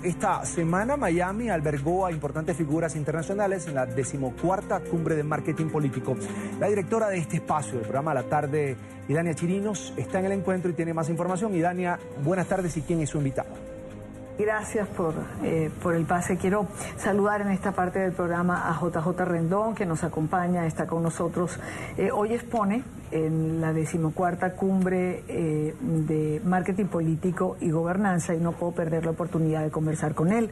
Esta semana Miami albergó a importantes figuras internacionales en la 14ª Cumbre de Marketing Político. La directora de este espacio, del programa La Tarde, Idania Chirinos, está en el encuentro y tiene más información. Idania, buenas tardes, ¿y quién es su invitado? Gracias por el pase. Quiero saludar en esta parte del programa a JJ Rendón, que nos acompaña, está con nosotros. Hoy expone en la 14ª Cumbre de Marketing Político y Gobernanza y no puedo perder la oportunidad de conversar con él.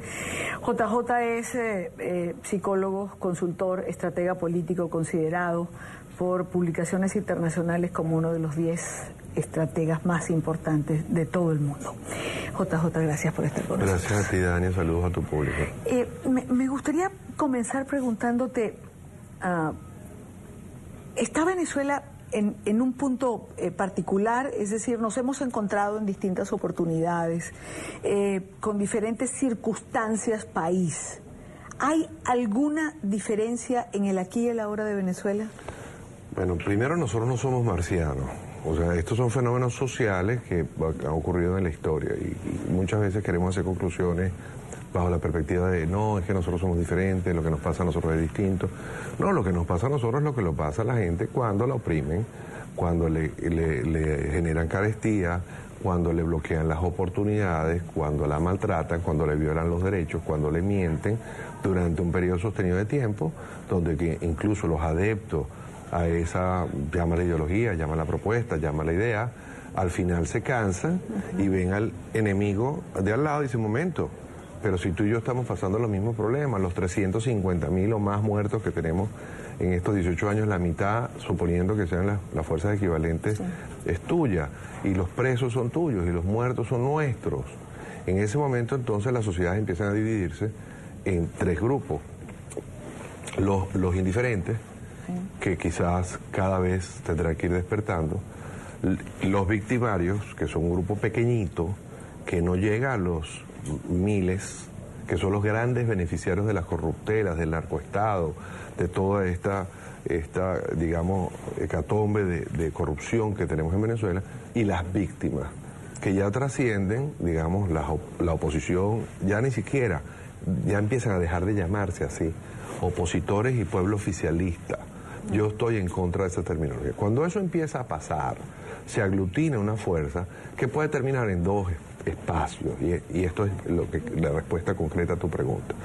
JJ es psicólogo, consultor, estratega político considerado por publicaciones internacionales como uno de los 10 estrategas más importantes de todo el mundo. JJ, gracias por estar con nosotros. Gracias a ti, Dani, saludos a tu público. Me gustaría comenzar preguntándote, ¿está Venezuela en un punto particular? Es decir, nos hemos encontrado en distintas oportunidades, con diferentes circunstancias país. ¿Hay alguna diferencia en el aquí y el ahora de Venezuela? Bueno, primero, nosotros no somos marcianos. O sea, estos son fenómenos sociales que han ocurrido en la historia y muchas veces queremos hacer conclusiones bajo la perspectiva de no, es que nosotros somos diferentes, lo que nos pasa a nosotros es distinto. No, lo que nos pasa a nosotros es lo que le pasa a la gente cuando la oprimen, cuando le generan carestía, cuando le bloquean las oportunidades, cuando la maltratan, cuando le violan los derechos, cuando le mienten durante un periodo sostenido de tiempo, donde que incluso los adeptos a esa, llama la ideología, llama la propuesta, llama la idea, al final se cansan y ven al enemigo de al lado y dicen, momento, pero si tú y yo estamos pasando los mismos problemas, los 350.000 o más muertos que tenemos en estos 18 años, la mitad, suponiendo que sean las fuerzas equivalentes, sí, es tuya, y los presos son tuyos, y los muertos son nuestros. En ese momento, entonces, las sociedades empiezan a dividirse en 3 grupos. Los indiferentes, que quizás cada vez tendrá que ir despertando, los victimarios, que son un grupo pequeñito, que no llega a los miles, que son los grandes beneficiarios de las corruptelas, del narcoestado, de toda esta digamos, hecatombe de corrupción que tenemos en Venezuela, y las víctimas, que ya trascienden, digamos, la oposición, ya ni siquiera, ya empiezan a dejar de llamarse así, opositores y pueblo oficialista. Yo estoy en contra de esa terminología. Cuando eso empieza a pasar, se aglutina una fuerza que puede terminar en 2 espacios, y esto es la respuesta concreta a tu pregunta.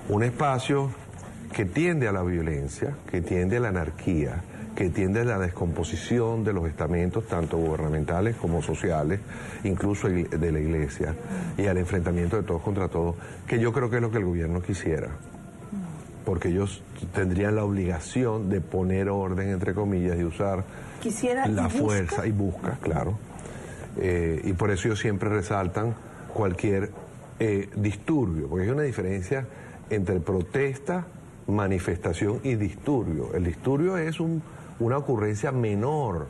Un espacio que tiende a la violencia, que tiende a la anarquía, que tiende a la descomposición de los estamentos, tanto gubernamentales como sociales, incluso de la iglesia, y al enfrentamiento de todos contra todos, que yo creo que es lo que el gobierno quisiera. Porque ellos tendrían la obligación de poner orden, entre comillas, y usar la fuerza, y busca, claro. Y por eso ellos siempre resaltan cualquier disturbio, porque hay una diferencia entre protesta, manifestación y disturbio. El disturbio es una ocurrencia menor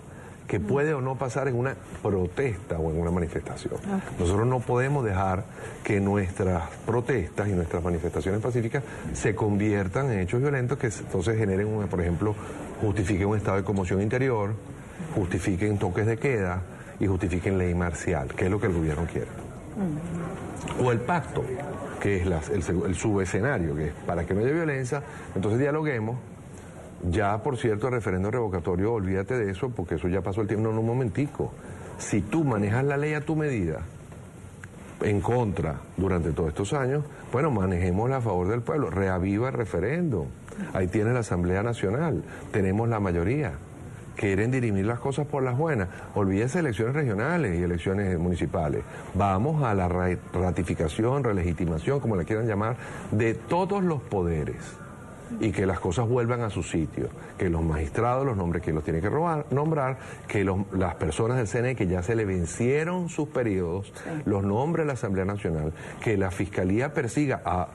que puede o no pasar en una protesta o en una manifestación. Nosotros no podemos dejar que nuestras protestas y nuestras manifestaciones pacíficas se conviertan en hechos violentos que entonces generen, por ejemplo, justifiquen un estado de conmoción interior, justifiquen toques de queda y justifiquen ley marcial, que es lo que el gobierno quiere. O el pacto, que es el subescenario, que es para que no haya violencia, entonces dialoguemos. Ya, por cierto, el referendo revocatorio, olvídate de eso, porque eso ya pasó el tiempo. No, un momentico. Si tú manejas la ley a tu medida, en contra, durante todos estos años, bueno, manejémosla a favor del pueblo. Reaviva el referendo. Ahí tienes la Asamblea Nacional. Tenemos la mayoría. Quieren dirimir las cosas por las buenas. Olvídese de elecciones regionales y elecciones municipales. Vamos a la ratificación, relegitimación, como la quieran llamar, de todos los poderes. Y que las cosas vuelvan a su sitio, que los magistrados los nombres que los tienen que nombrar, que las personas del CNE que ya se le vencieron sus periodos, los nombre la Asamblea Nacional, que la Fiscalía persiga a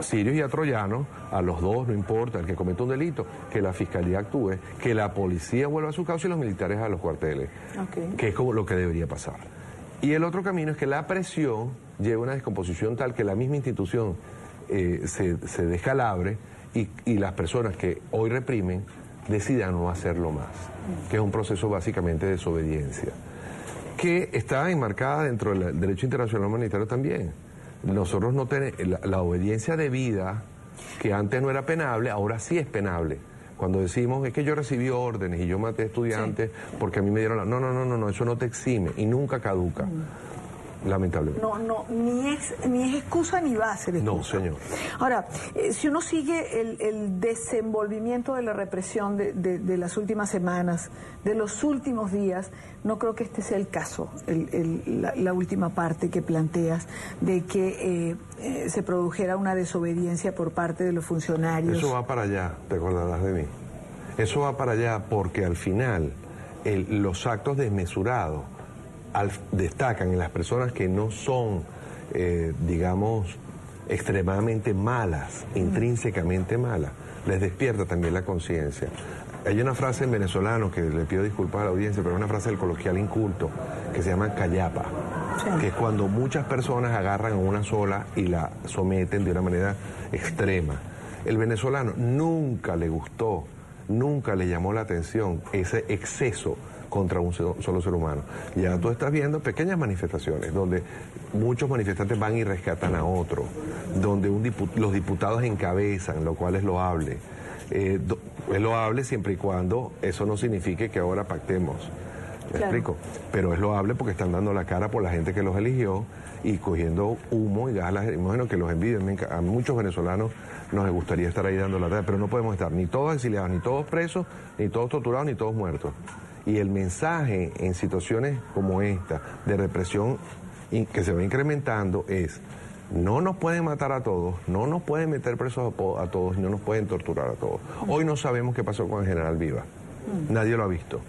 sirios y a troyanos, a los dos, no importa, el que cometa un delito, que la Fiscalía actúe, que la policía vuelva a su causa y los militares a los cuarteles, que es como lo que debería pasar. Y el otro camino es que la presión lleve a una descomposición tal que la misma institución se descalabre, y las personas que hoy reprimen decidan no hacerlo más, que es un proceso básicamente de desobediencia, que está enmarcada dentro del derecho internacional humanitario también. nosotros no tenemos la obediencia debida, que antes no era penable, ahora sí es penable. Cuando decimos, es que yo recibí órdenes y yo maté estudiantes porque a mí me dieron la... No, eso no te exime y nunca caduca, lamentablemente. Ni es excusa ni va a ser excusa. No, señor. Ahora, si uno sigue el desenvolvimiento de la represión de las últimas semanas, de los últimos días, no creo que este sea el caso, la última parte que planteas, de que se produjera una desobediencia por parte de los funcionarios. Eso va para allá, te acordarás de mí. Eso va para allá porque al final los actos desmesurados destacan en las personas que no son, digamos, extremadamente malas, intrínsecamente malas, les despierta también la conciencia. Hay una frase en venezolano que le pido disculpas a la audiencia, pero es una frase del coloquial inculto que se llama callapa, que es cuando muchas personas agarran a una sola y la someten de una manera extrema. El venezolano nunca le gustó, nunca le llamó la atención ese exceso contra un solo ser humano. Ya tú estás viendo pequeñas manifestaciones donde muchos manifestantes van y rescatan a otro, donde los diputados encabezan, lo cual es loable. Es loable siempre y cuando eso no signifique que ahora pactemos. ¿Me explico? Pero es loable porque están dando la cara por la gente que los eligió y cogiendo humo y gas lacrimógeno que los envidian. A muchos venezolanos nos gustaría estar ahí dando la cara, pero no podemos estar ni todos exiliados, ni todos presos, ni todos torturados, ni todos muertos. Y el mensaje en situaciones como esta de represión que se va incrementando es: no nos pueden matar a todos, no nos pueden meter presos a todos, no nos pueden torturar a todos. Hoy no sabemos qué pasó con el general Viva. Nadie lo ha visto.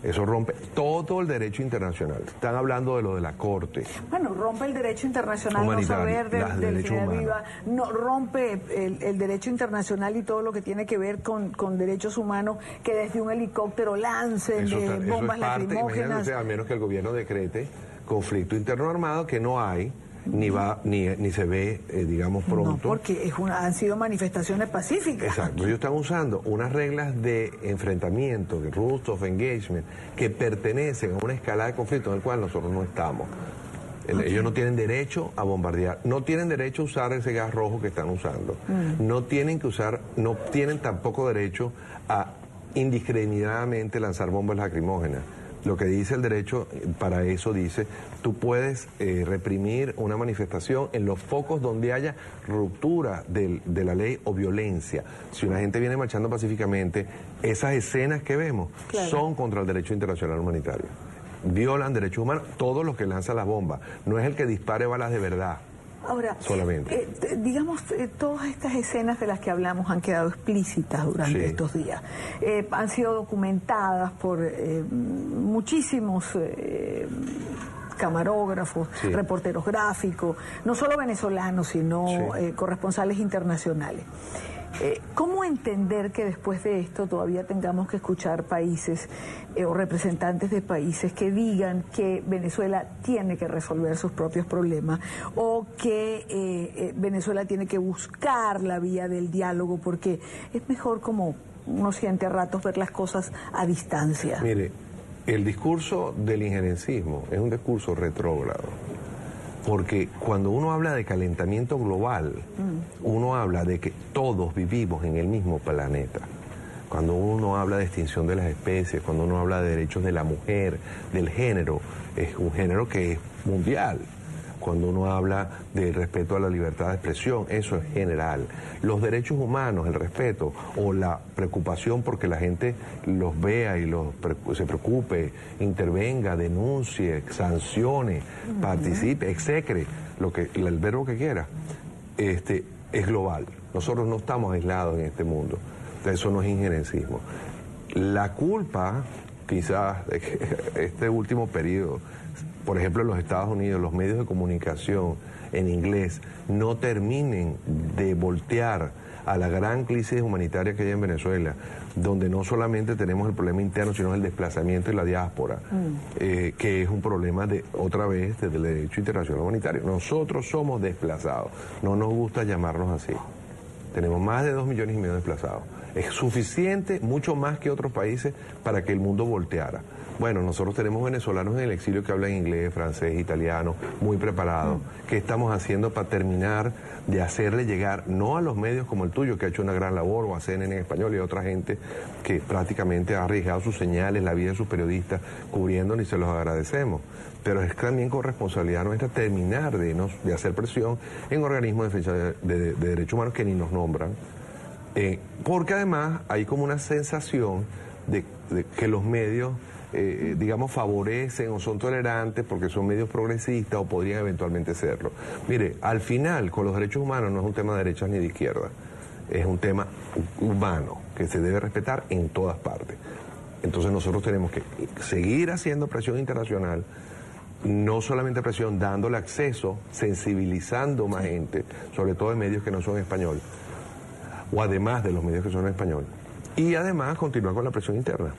Eso rompe todo el derecho internacional. Están hablando de lo de la Corte. Bueno, rompe el derecho internacional no saber del general Viva, no rompe el derecho internacional y todo lo que tiene que ver con derechos humanos, que desde un helicóptero lancen bombas lacrimógenas. A menos que el gobierno decrete conflicto interno armado, que no hay, ni se ve, digamos, pronto. No, porque han sido manifestaciones pacíficas. Exacto. Ellos están usando unas reglas de enfrentamiento, de rules of engagement, que pertenecen a una escala de conflicto en el cual nosotros no estamos. Ellos no tienen derecho a bombardear, no tienen derecho a usar ese gas rojo que están usando, no tienen tampoco derecho a indiscriminadamente lanzar bombas lacrimógenas. Lo que dice el derecho, para eso dice, tú puedes reprimir una manifestación en los focos donde haya ruptura de la ley o violencia. Si una gente viene marchando pacíficamente, esas escenas que vemos son contra el derecho internacional humanitario. Violan derechos humanos todos los que lanzan las bombas. No es el que dispare balas de verdad. Ahora, solamente. Digamos, todas estas escenas de las que hablamos han quedado explícitas durante estos días. Han sido documentadas por muchísimos camarógrafos, reporteros gráficos, no solo venezolanos, sino corresponsales internacionales. ¿Cómo entender que después de esto todavía tengamos que escuchar países o representantes de países que digan que Venezuela tiene que resolver sus propios problemas o que Venezuela tiene que buscar la vía del diálogo porque es mejor, como uno siente a ratos, ver las cosas a distancia? Mire, el discurso del injerencismo es un discurso retrógrado. Porque cuando uno habla de calentamiento global, uno habla de que todos vivimos en el mismo planeta. Cuando uno habla de extinción de las especies, cuando uno habla de derechos de la mujer, del género, es un género que es mundial. Cuando uno habla del respeto a la libertad de expresión, eso es general. Los derechos humanos, el respeto o la preocupación porque la gente los vea y se preocupe, intervenga, denuncie, sancione, participe, execre, el verbo que quiera, es global. Nosotros no estamos aislados en este mundo. Eso no es injerencismo. La culpa, quizás, de que este último periodo, por ejemplo, en los Estados Unidos, los medios de comunicación en inglés no terminen de voltear a la gran crisis humanitaria que hay en Venezuela, donde no solamente tenemos el problema interno, sino el desplazamiento y la diáspora, que es un problema otra vez, desde el derecho internacional humanitario. Nosotros somos desplazados, no nos gusta llamarnos así. Tenemos más de 2,5 millones de desplazados. Es suficiente, mucho más que otros países, para que el mundo volteara. Bueno, nosotros tenemos venezolanos en el exilio que hablan inglés, francés, italiano, muy preparados. ¿Qué estamos haciendo para terminar de hacerle llegar, no a los medios como el tuyo, que ha hecho una gran labor, o a CNN en español y a otra gente que prácticamente ha arriesgado sus señales, la vida de sus periodistas, cubriéndonos, y se los agradecemos? Pero es también con responsabilidad nuestra terminar de hacer presión en organismos de defensa de derechos humanos que ni nos nombran. Porque además hay como una sensación de que los medios, digamos, favorecen o son tolerantes porque son medios progresistas o podrían eventualmente serlo. Mire, al final, con los derechos humanos no es un tema de derechas ni de izquierda, es un tema humano que se debe respetar en todas partes. Entonces nosotros tenemos que seguir haciendo presión internacional, no solamente presión, dándole acceso, sensibilizando más gente, sobre todo en medios que no son español, o además de los medios que son en español. Y además continuar con la presión interna,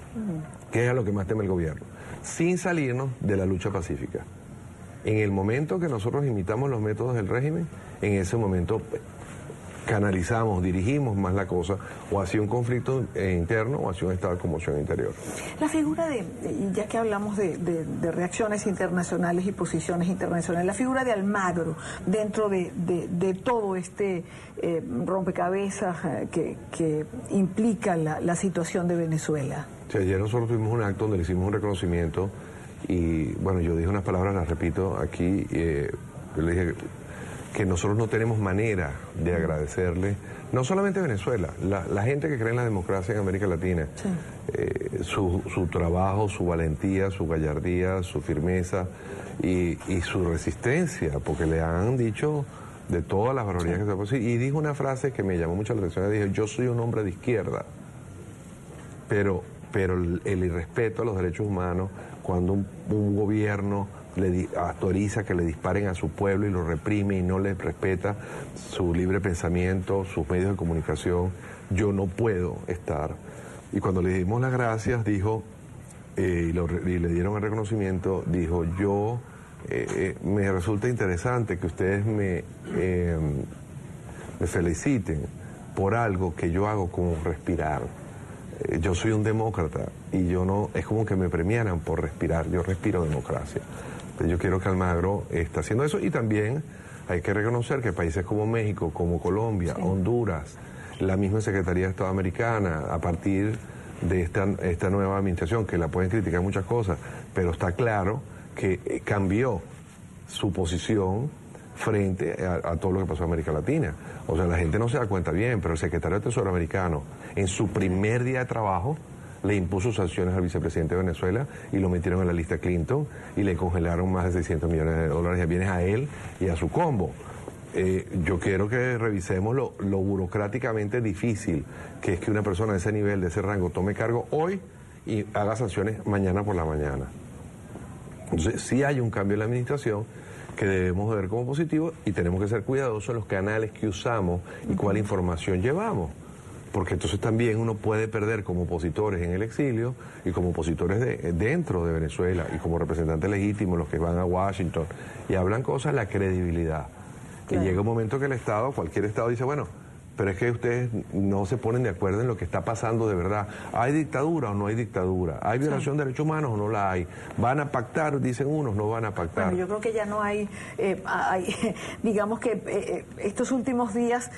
que es a lo que más teme el gobierno, sin salirnos de la lucha pacífica. En el momento que nosotros imitamos los métodos del régimen, en ese momento canalizamos, dirigimos más la cosa, o hacia un conflicto interno o hacia un estado de conmoción interior. La figura ya que hablamos de reacciones internacionales y posiciones internacionales, la figura de Almagro dentro de todo este rompecabezas que implica la situación de Venezuela. Sí, ayer nosotros tuvimos un acto donde le hicimos un reconocimiento y, bueno, yo dije unas palabras, las repito aquí, yo le dije que nosotros no tenemos manera de agradecerle, no solamente a Venezuela, la gente que cree en la democracia en América Latina, sí, su trabajo, su valentía, su gallardía, su firmeza y su resistencia, porque le han dicho de todas las barbaridades, sí, que se puede decir. Y dijo una frase que me llamó mucho la atención, dijo: yo soy un hombre de izquierda, pero el irrespeto a los derechos humanos, cuando un gobierno le autoriza que le disparen a su pueblo y lo reprime y no le respeta su libre pensamiento, sus medios de comunicación, yo no puedo estar. Y cuando le dimos las gracias, dijo, y le dieron el reconocimiento, dijo: yo, me resulta interesante que ustedes me feliciten por algo que yo hago como respirar. Yo soy un demócrata y yo no, es como que me premiaran por respirar, yo respiro democracia. Yo quiero que Almagro está haciendo eso, y también hay que reconocer que países como México, como Colombia, sí, Honduras, la misma Secretaría de Estado americana, a partir de esta nueva administración, que la pueden criticar muchas cosas, pero está claro que cambió su posición frente a todo lo que pasó en América Latina. O sea, la gente no se da cuenta bien, pero el secretario de Tesoro americano, en su primer día de trabajo, le impuso sanciones al vicepresidente de Venezuela y lo metieron en la lista Clinton y le congelaron más de 600 millones de dólares de bienes a él y a su combo. Yo quiero que revisemos lo burocráticamente difícil que es que una persona de ese nivel, de ese rango, tome cargo hoy y haga sanciones mañana por la mañana. Entonces, sí hay un cambio en la administración que debemos ver como positivo, y tenemos que ser cuidadosos en los canales que usamos y cuál información llevamos. Porque entonces también uno puede perder como opositores en el exilio y como opositores dentro de Venezuela y como representantes legítimos, los que van a Washington y hablan cosas, la credibilidad. Claro. Y llega un momento que el Estado, cualquier Estado, dice: bueno, pero es que ustedes no se ponen de acuerdo en lo que está pasando de verdad. ¿Hay dictadura o no hay dictadura? ¿Hay violación, sí, de derechos humanos o no la hay? ¿Van a pactar? Dicen unos, no van a pactar. Bueno, yo creo que ya no hay digamos que estos últimos días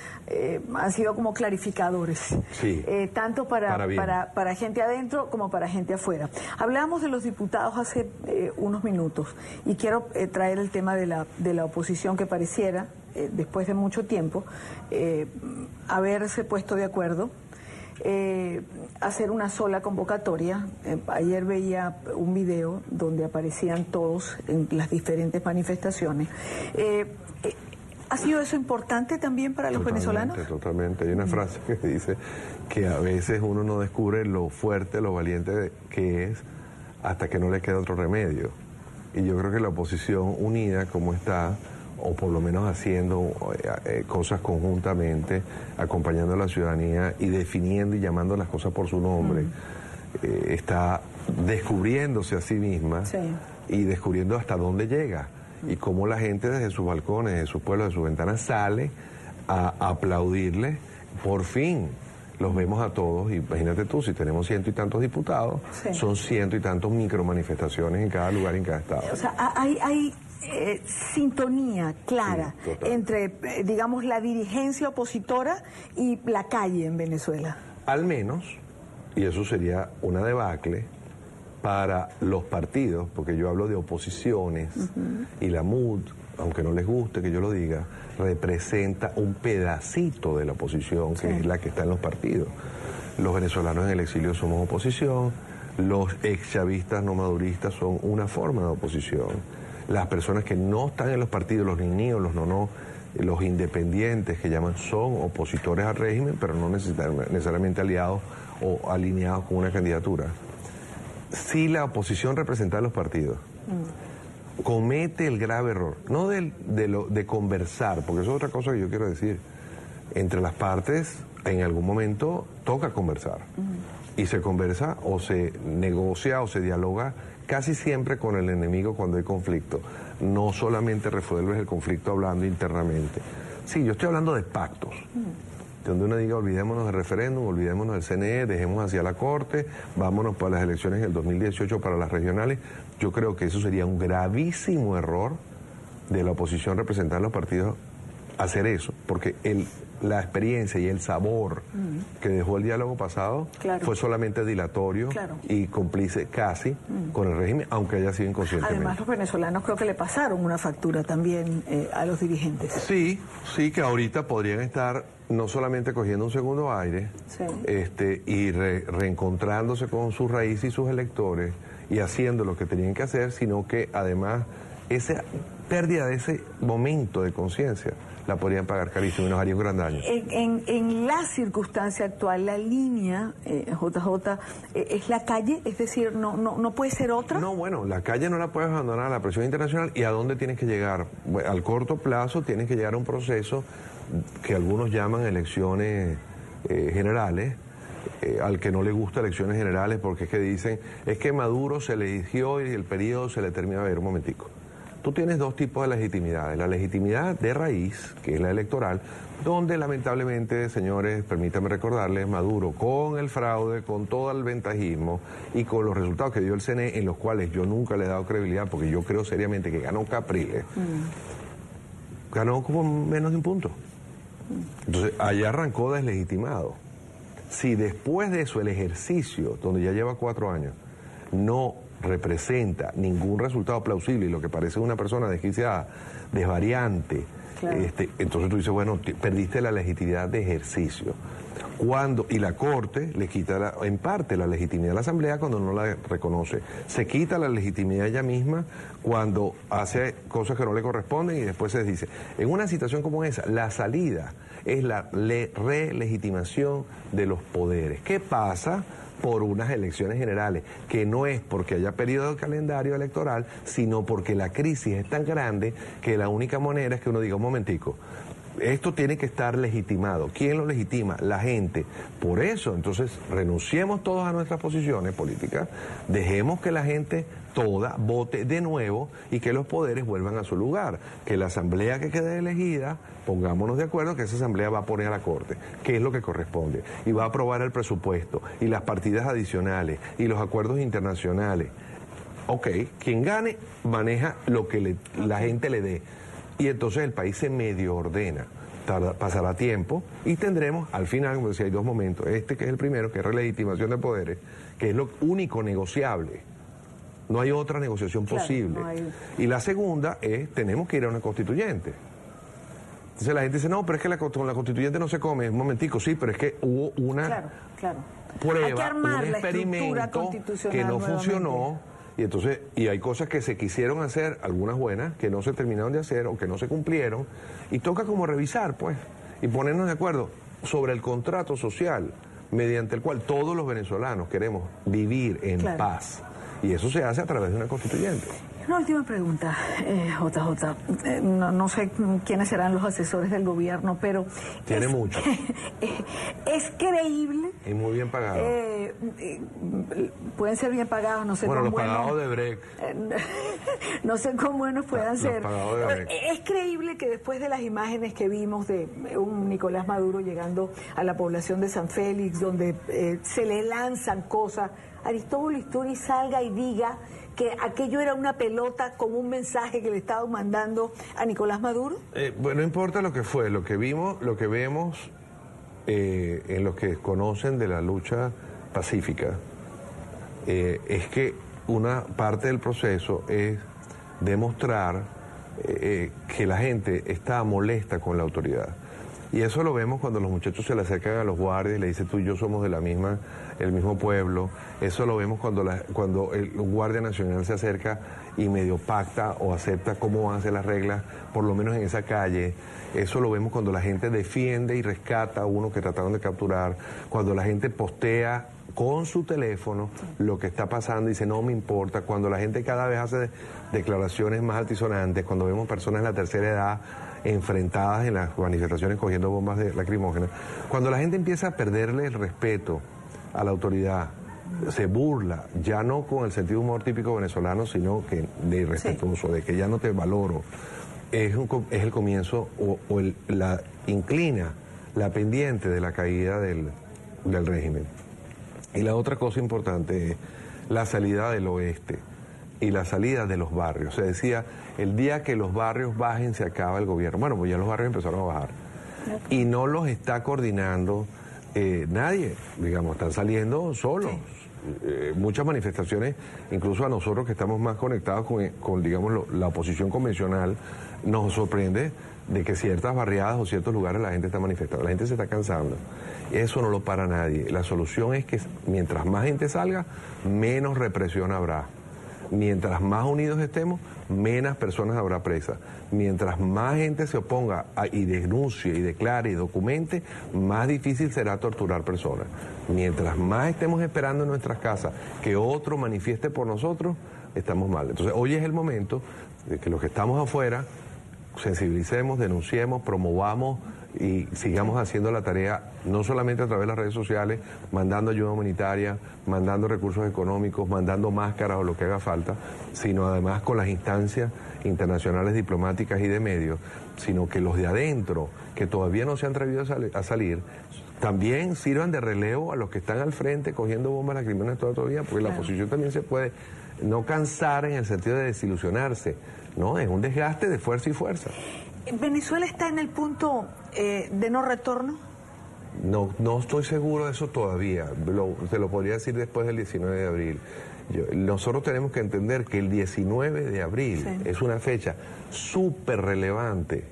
han sido como clarificadores, sí, tanto para gente adentro como para gente afuera. Hablábamos de los diputados hace unos minutos y quiero traer el tema de la oposición, que pareciera, después de mucho tiempo, haberse puesto de acuerdo, hacer una sola convocatoria. Ayer veía un video donde aparecían todos en las diferentes manifestaciones. ¿Ha sido eso importante también para los venezolanos? Totalmente. Hay una frase que dice que a veces uno no descubre lo fuerte, lo valiente que es hasta que no le queda otro remedio. Y yo creo que la oposición unida como está, o por lo menos haciendo cosas conjuntamente, acompañando a la ciudadanía y definiendo y llamando las cosas por su nombre, está descubriéndose a sí misma, sí, y descubriendo hasta dónde llega y cómo la gente desde sus balcones, de sus pueblos, de sus ventanas sale a aplaudirle por fin los vemos a todos, y imagínate tú, si tenemos 100 y tantos diputados, sí, son 100 y tantos micromanifestaciones en cada lugar, en cada estado. O sea, hay sintonía clara, sí, entre, digamos, la dirigencia opositora y la calle en Venezuela. Al menos, y eso sería una debacle para los partidos, porque yo hablo de oposiciones, y la MUD, aunque no les guste que yo lo diga, representa un pedacito de la oposición, que es la que está en los partidos. Los venezolanos en el exilio somos oposición, los exchavistas no maduristas son una forma de oposición. Las personas que no están en los partidos, los niños, los no, los independientes que llaman, son opositores al régimen, pero no necesariamente aliados o alineados con una candidatura. Si la oposición representada en los partidos comete el grave error, no de conversar, porque eso es otra cosa que yo quiero decir, entre las partes en algún momento toca conversar, y se conversa o se negocia o se dialoga casi siempre con el enemigo cuando hay conflicto. No solamente resuelves el conflicto hablando internamente. Sí, yo estoy hablando de pactos, donde uno diga olvidémonos del referéndum, olvidémonos del CNE, dejemos hacia la Corte, vámonos para las elecciones del 2018 para las regionales. Yo creo que eso sería un gravísimo error de la oposición representada en los partidos, hacer eso, porque la experiencia y el sabor que dejó el diálogo pasado fue solamente dilatorio y cómplice casi con el régimen, aunque haya sido inconscientemente. Además, los venezolanos creo que le pasaron una factura también a los dirigentes. Sí, que ahorita podrían estar no solamente cogiendo un segundo aire, y reencontrándose con sus raíces y sus electores y haciendo lo que tenían que hacer, sino que además esa pérdida de ese momento de conciencia la podrían pagar carísimo y nos haría un gran daño. En la circunstancia actual, la línea, JJ, es la calle, es decir, no puede ser otra. No, bueno, la calle no la puedes abandonar a la presión internacional. ¿Y a dónde tienes que llegar? Bueno, al corto plazo tienes que llegar a un proceso que algunos llaman elecciones generales, al que no le gusta elecciones generales porque es que dicen, es que Maduro se le eligió y el periodo se le termina. A ver, un momentico. Tú tienes dos tipos de legitimidades. La legitimidad de raíz, que es la electoral, donde lamentablemente, señores, permítanme recordarles, Maduro, con el fraude, con todo el ventajismo y con los resultados que dio el CNE, en los cuales yo nunca le he dado credibilidad, porque yo creo seriamente que ganó Capriles, ganó con menos de un punto. Entonces, allá arrancó deslegitimado. Si después de eso el ejercicio, donde ya lleva 4 años, no representa ningún resultado plausible y lo que parece una persona desquiciada, desvariante, entonces tú dices, bueno, perdiste la legitimidad de ejercicio. Y la Corte le quita en parte la legitimidad a la Asamblea cuando no la reconoce. Se quita la legitimidad ella misma cuando hace cosas que no le corresponden y después se dice. En una situación como esa, la salida es la relegitimación de los poderes. ¿Qué pasa? Por unas elecciones generales, que no es porque haya periodo de calendario electoral, sino porque la crisis es tan grande que la única manera es que uno diga, un momentico, esto tiene que estar legitimado. ¿Quién lo legitima? La gente. Por eso, entonces, renunciemos todos a nuestras posiciones políticas, dejemos que la gente toda vote de nuevo y que los poderes vuelvan a su lugar. Que la asamblea que quede elegida, pongámonos de acuerdo que esa asamblea va a poner a la Corte, que es lo que corresponde, y va a aprobar el presupuesto, y las partidas adicionales, y los acuerdos internacionales. Ok, quien gane maneja lo que la gente le dé. Y entonces el país se medio ordena, pasará tiempo y tendremos al final, como decía, hay dos momentos, que es el primero, que es relegitimación de poderes, que es lo único negociable, no hay otra negociación posible. No hay... Y la segunda es, tenemos que ir a una constituyente. Entonces la gente dice, no, pero es que con la constituyente no se come, un momentico, sí, pero es que hubo una prueba, un experimento que no funcionó. Y entonces, hay cosas que se quisieron hacer, algunas buenas, que no se terminaron de hacer o que no se cumplieron, y toca como revisar, pues, y ponernos de acuerdo sobre el contrato social mediante el cual todos los venezolanos queremos vivir en paz. Y eso se hace a través de una constituyente. Una última pregunta, JJ. No sé quiénes serán los asesores del gobierno, pero... Tiene mucho. Es creíble... Y muy bien pagados. Pueden ser bien pagados, no sé bueno, cómo los pagados de Brecht. No sé cómo buenos puedan ser. Pagados de Brecht. Es creíble que después de las imágenes que vimos de un Nicolás Maduro llegando a la población de San Félix, donde se le lanzan cosas, Aristóbulo Isturi salga y diga que aquello era una pelota con un mensaje que le estaban mandando a Nicolás Maduro? Bueno, no importa lo que fue, lo que vimos, lo que vemos en los que conocen de la lucha pacífica, es que una parte del proceso es demostrar que la gente está molesta con la autoridad. Y eso lo vemos cuando los muchachos se le acercan a los guardias y le dicen tú y yo somos de el mismo pueblo. Eso lo vemos cuando el guardia nacional se acerca y medio pacta o acepta cómo van a ser las reglas, por lo menos en esa calle. Eso lo vemos cuando la gente defiende y rescata a uno que trataron de capturar, cuando la gente postea con su teléfono lo que está pasando y dice no me importa, cuando la gente cada vez hace declaraciones más altisonantes, cuando vemos personas en la tercera edad enfrentadas en las manifestaciones cogiendo bombas lacrimógenas, cuando la gente empieza a perderle el respeto a la autoridad, se burla, ya no con el sentido de humor típico venezolano, sino que de irrespetuoso, de que ya no te valoro, es el comienzo inclina la pendiente de la caída del régimen. Y la otra cosa importante es la salida del oeste y la salida de los barrios. Se decía, el día que los barrios bajen se acaba el gobierno. Bueno, pues ya los barrios empezaron a bajar. Y no los está coordinando nadie, digamos, están saliendo solos. Muchas manifestaciones, incluso a nosotros que estamos más conectados con digamos, la oposición convencional, nos sorprende de que ciertas barriadas o ciertos lugares la gente está manifestando, la gente se está cansando. Eso no lo para nadie. La solución es que mientras más gente salga, menos represión habrá. Mientras más unidos estemos, menos personas habrá presas. Mientras más gente se oponga y denuncie y declare y documente, más difícil será torturar personas. Mientras más estemos esperando en nuestras casas que otro manifieste por nosotros, estamos mal. Entonces hoy es el momento de que los que estamos afuera sensibilicemos, denunciemos, promovamos y sigamos haciendo la tarea, no solamente a través de las redes sociales, mandando ayuda humanitaria, mandando recursos económicos, mandando máscaras o lo que haga falta, sino además con las instancias internacionales diplomáticas y de medios, sino que los de adentro, que todavía no se han atrevido a salir, también sirvan de relevo a los que están al frente cogiendo bombas lacrimógenas todavía, porque la oposición también se puede no cansar en el sentido de desilusionarse, ¿no? Es un desgaste de fuerza y fuerza. ¿Venezuela está en el punto de no retorno? No estoy seguro de eso todavía, te lo podría decir después del 19 de abril. Nosotros tenemos que entender que el 19 de abril es una fecha súper relevante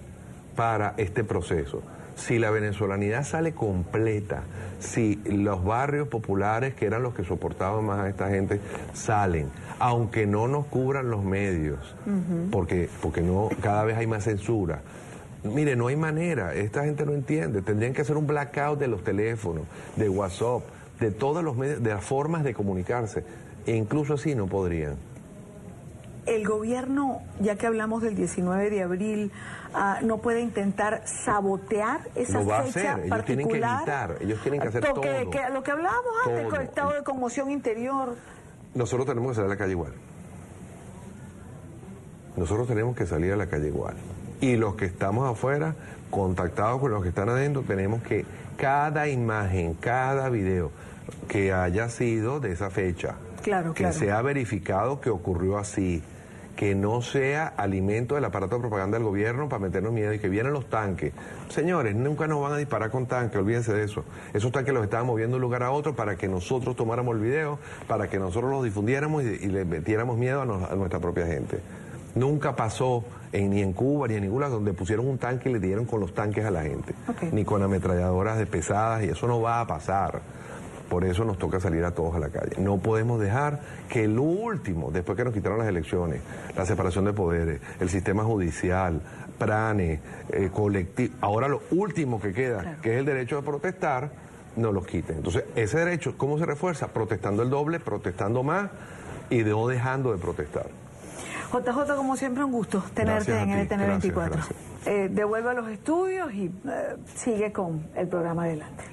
para este proceso. Si la venezolanidad sale completa, si los barrios populares, que eran los que soportaban más a esta gente, salen, aunque no nos cubran los medios, porque no, cada vez hay más censura. Mire, no hay manera, esta gente no entiende, tendrían que hacer un blackout de los teléfonos, de WhatsApp, de todos los medios, de las formas de comunicarse, e incluso así no podrían. El gobierno, ya que hablamos del 19 de abril, no puede intentar sabotear esa fecha particular. Ellos tienen que evitar, ellos tienen que hacer todo. Lo que hablábamos antes, con el estado de conmoción interior. Nosotros tenemos que salir a la calle igual. Nosotros tenemos que salir a la calle igual. Y los que estamos afuera, contactados con los que están adentro, tenemos que cada imagen, cada video que haya sido de esa fecha, que sea verificado que ocurrió así, que no sea alimento del aparato de propaganda del gobierno para meternos miedo y que vienen los tanques. Señores, nunca nos van a disparar con tanques, olvídense de eso. Esos tanques los estaban moviendo de un lugar a otro para que nosotros tomáramos el video, para que nosotros los difundiéramos y le metiéramos miedo a nuestra propia gente. Nunca pasó ni en Cuba ni en ninguna donde pusieron un tanque y le dieron con los tanques a la gente, ni con ametralladoras de pesadas, y eso no va a pasar. Por eso nos toca salir a todos a la calle. No podemos dejar que el último, después que nos quitaron las elecciones, la separación de poderes, el sistema judicial, PRANE, colectivo, ahora lo último que queda, que es el derecho de protestar, nos los quiten. Entonces, ese derecho, ¿cómo se refuerza? Protestando el doble, protestando más y no dejando de protestar. JJ, como siempre, un gusto tenerte en NTN 24. Gracias. Devuelve a los estudios y sigue con el programa adelante.